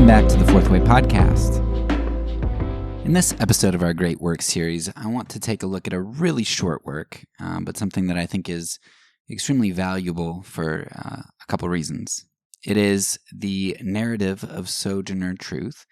Welcome back to the Fourth Way Podcast. In this episode of our Great Work series, I want to take a look at a really short work, but something that I think is extremely valuable for a couple reasons. It is the narrative of Sojourner Truth,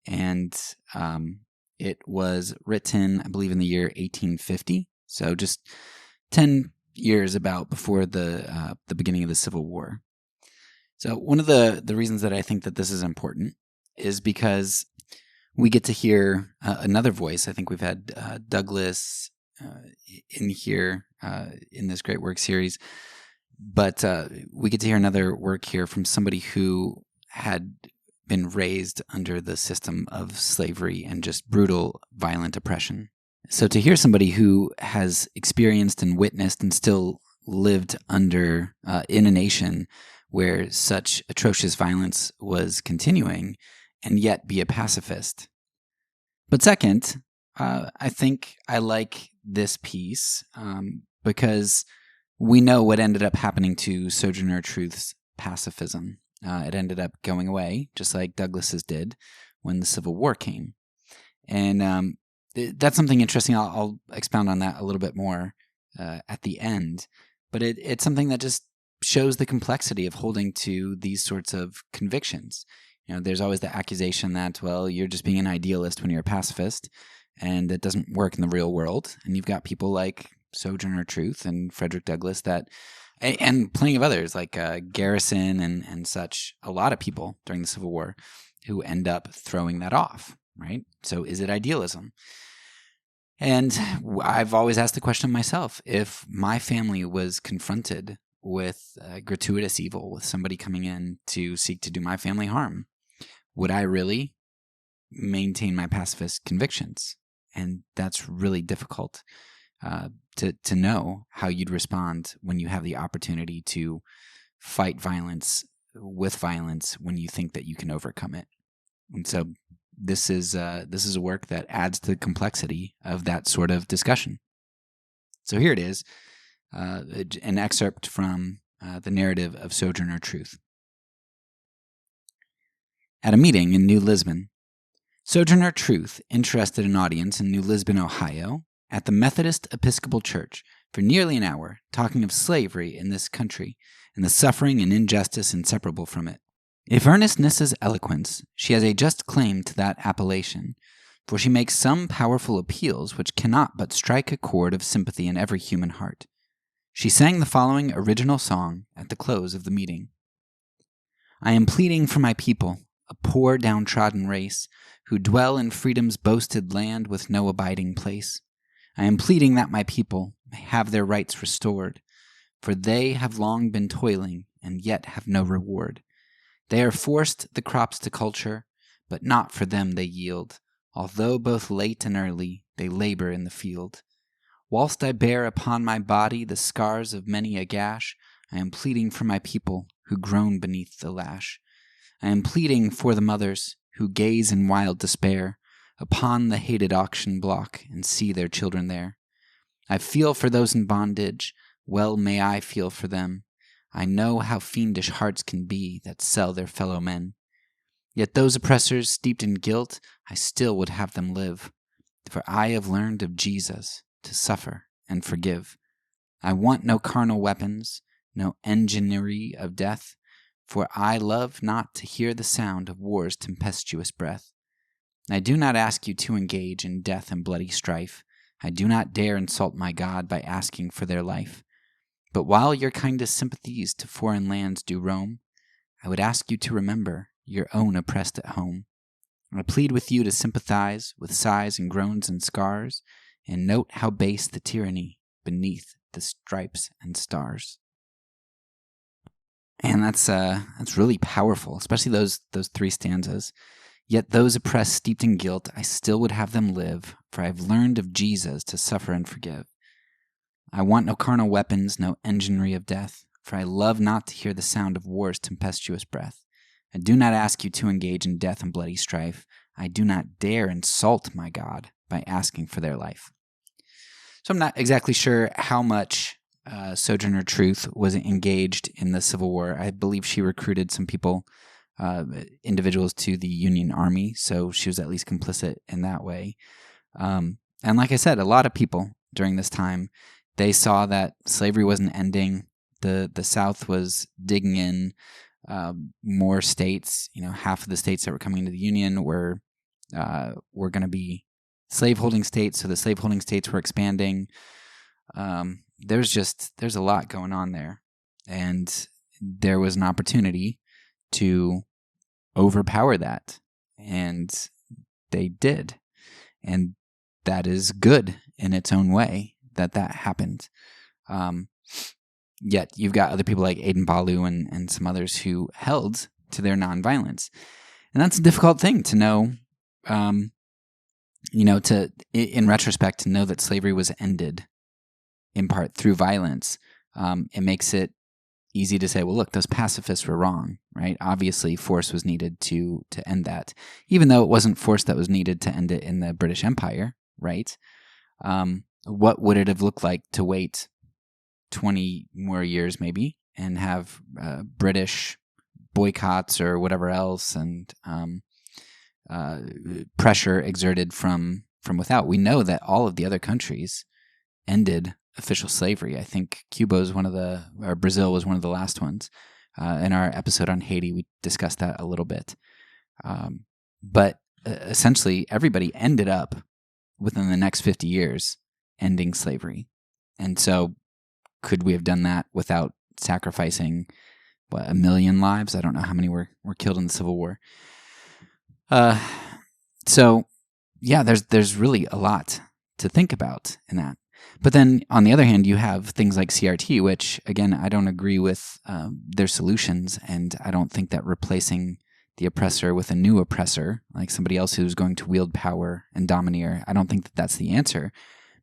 and it was written, I believe, in the year 1850, so just 10 years about before the beginning of the Civil War. So one of the reasons that I think that this is important is because we get to hear another voice. I think we've had Douglas in here in this Great Work series, but we get to hear another work here from somebody who had been raised under the system of slavery and just brutal, violent oppression. So to hear somebody who has experienced and witnessed and still lived under in a nation where such atrocious violence was continuing and yet be a pacifist. But second, I think I like this piece because we know what ended up happening to Sojourner Truth's pacifism. It ended up going away, just like Douglas's did when the Civil War came. And that's something interesting. I'll expound on that a little bit more at the end. But it's something that just shows the complexity of holding to these sorts of convictions. You know, there's always the accusation that, well, you're just being an idealist when you're a pacifist, and it doesn't work in the real world. And you've got people like Sojourner Truth and Frederick Douglass and plenty of others like Garrison and such, a lot of people during the Civil War who end up throwing that off, right? So is it idealism? And I've always asked the question myself, if my family was confronted with gratuitous evil, with somebody coming in to seek to do my family harm, would I really maintain my pacifist convictions? And that's really difficult to know how you'd respond when you have the opportunity to fight violence with violence when you think that you can overcome it. And so this is a work that adds to the complexity of that sort of discussion. So here it is. An excerpt from the narrative of Sojourner Truth. At a meeting in New Lisbon, Sojourner Truth interested an audience in New Lisbon, Ohio, at the Methodist Episcopal Church for nearly an hour, talking of slavery in this country and the suffering and injustice inseparable from it. If earnestness is eloquence, she has a just claim to that appellation, for she makes some powerful appeals which cannot but strike a chord of sympathy in every human heart. She sang the following original song at the close of the meeting. I am pleading for my people, a poor downtrodden race, who dwell in freedom's boasted land with no abiding place. I am pleading that my people may have their rights restored, for they have long been toiling and yet have no reward. They are forced the crops to culture, but not for them they yield, although both late and early they labor in the field. Whilst I bear upon my body the scars of many a gash, I am pleading for my people who groan beneath the lash. I am pleading for the mothers who gaze in wild despair upon the hated auction block and see their children there. I feel for those in bondage, well may I feel for them. I know how fiendish hearts can be that sell their fellow men. Yet those oppressors steeped in guilt, I still would have them live, for I have learned of Jesus to suffer and forgive. I want no carnal weapons, no enginery of death, for I love not to hear the sound of war's tempestuous breath. I do not ask you to engage in death and bloody strife. I do not dare insult my God by asking for their life. But while your kindest sympathies to foreign lands do roam, I would ask you to remember your own oppressed at home. I plead with you to sympathize with sighs and groans and scars, and note how base the tyranny beneath the stripes and stars. And that's really powerful, especially those three stanzas. Yet those oppressed steeped in guilt, I still would have them live, for I have learned of Jesus to suffer and forgive. I want no carnal weapons, no enginery of death, for I love not to hear the sound of war's tempestuous breath. I do not ask you to engage in death and bloody strife. I do not dare insult my God by asking for their life. So I'm not exactly sure how much Sojourner Truth was engaged in the Civil War. I believe she recruited some people individuals to the Union Army, so she was at least complicit in that way. And like I said, a lot of people during this time, they saw that slavery wasn't ending. The South was digging in. More states, half of the states that were coming into the Union were going to be slaveholding states, so the slaveholding states were expanding. There's a lot going on there, and there was an opportunity to overpower that, and they did, and that is good in its own way that happened. Yet you've got other people like Aden Balu and some others who held to their nonviolence, and that's a difficult thing to know. In retrospect, to know that slavery was ended in part through violence, it makes it easy to say, well, look, those pacifists were wrong, right? Obviously, force was needed to end that, even though it wasn't force that was needed to end it in the British Empire, right? What would it have looked like to wait 20 more years maybe and have British boycotts or whatever else, and pressure exerted from without? We know that all of the other countries ended official slavery. I think Brazil was one of the last ones. In our episode on Haiti, we discussed that a little bit. But essentially, everybody ended up within the next 50 years ending slavery. And so could we have done that without sacrificing 1 million lives? I don't know how many were killed in the Civil War. So yeah, there's really a lot to think about in that. But then on the other hand, you have things like CRT, which again, I don't agree with their solutions, and I don't think that replacing the oppressor with a new oppressor, like somebody else who's going to wield power and domineer, I don't think that that's the answer.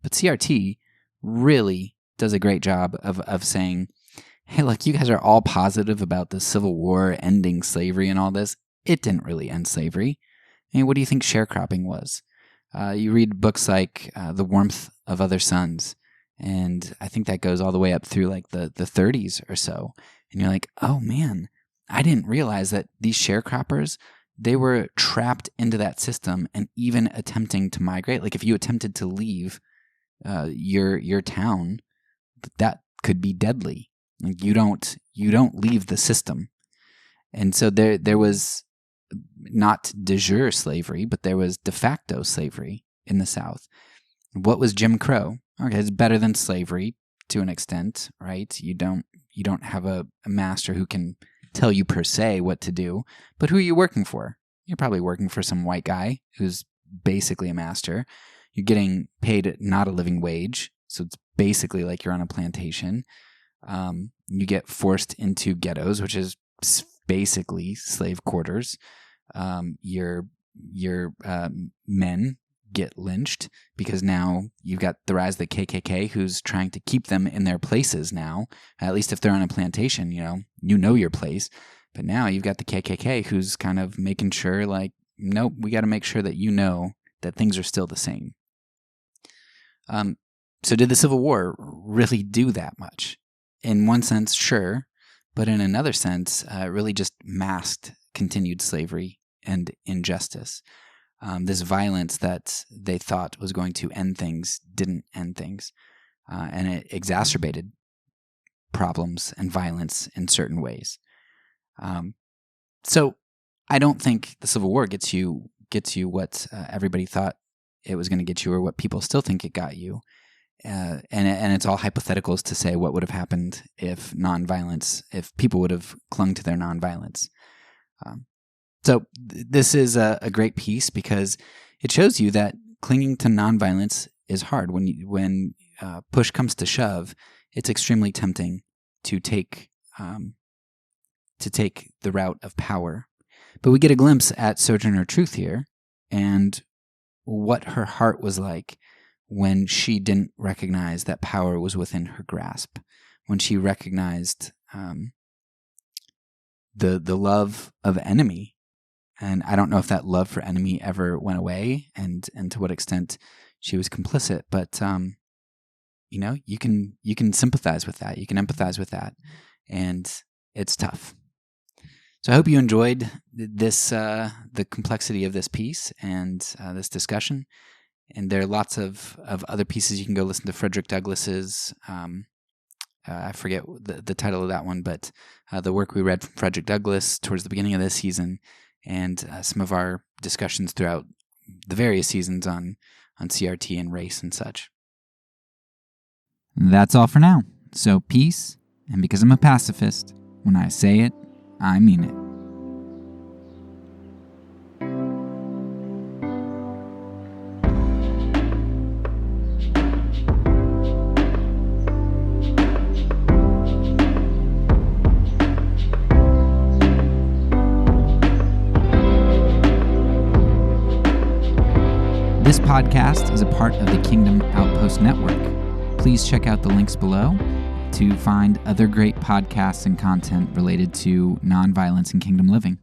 But CRT really does a great job of saying, hey, look, you guys are all positive about the Civil War ending slavery and all this. It didn't really end slavery. I mean, what do you think sharecropping was? You read books like The Warmth of Other Suns, and I think that goes all the way up through like the 30s or so. And you're like, oh man, I didn't realize that these sharecroppers, they were trapped into that system and even attempting to migrate. Like if you attempted to leave your town, that could be deadly. Like you don't leave the system. And so there was not de jure slavery, but there was de facto slavery in the South. What was Jim Crow? Okay, it's better than slavery to an extent, right? You don't have a master who can tell you per se what to do, but who are you working for? You're probably working for some white guy who's basically a master. You're getting paid not a living wage, so it's basically like you're on a plantation. You get forced into ghettos, which is basically slave quarters. Your men get lynched because now you've got the rise of the KKK, who's trying to keep them in their places now. At least if they're on a plantation, you know your place. But now you've got the KKK who's kind of making sure, like, nope, we got to make sure that you know that things are still the same. So did the Civil War really do that much? In one sense, sure. But in another sense, it really just masked continued slavery and injustice. This violence that they thought was going to end things didn't end things. And it exacerbated problems and violence in certain ways. So I don't think the Civil War gets you what everybody thought it was going to get you, or what people still think it got you. And it's all hypotheticals to say what would have happened if people would have clung to their nonviolence. So this is a great piece because it shows you that clinging to nonviolence is hard. When push comes to shove, it's extremely tempting to take the route of power. But we get a glimpse at Sojourner Truth here and what her heart was like when she didn't recognize that power was within her grasp, when she recognized the love of enemy. And I don't know if that love for enemy ever went away and to what extent she was complicit, but you can sympathize with that. You can empathize with that. And it's tough. So I hope you enjoyed this, the complexity of this piece and this discussion. And there are lots of other pieces. You can go listen to Frederick Douglass's, I forget the title of that one, but the work we read from Frederick Douglass towards the beginning of this season, and some of our discussions throughout the various seasons on CRT and race and such. That's all for now. So peace, and because I'm a pacifist, when I say it, I mean it. This podcast is a part of the Kingdom Outpost Network. Please check out the links below to find other great podcasts and content related to nonviolence and kingdom living.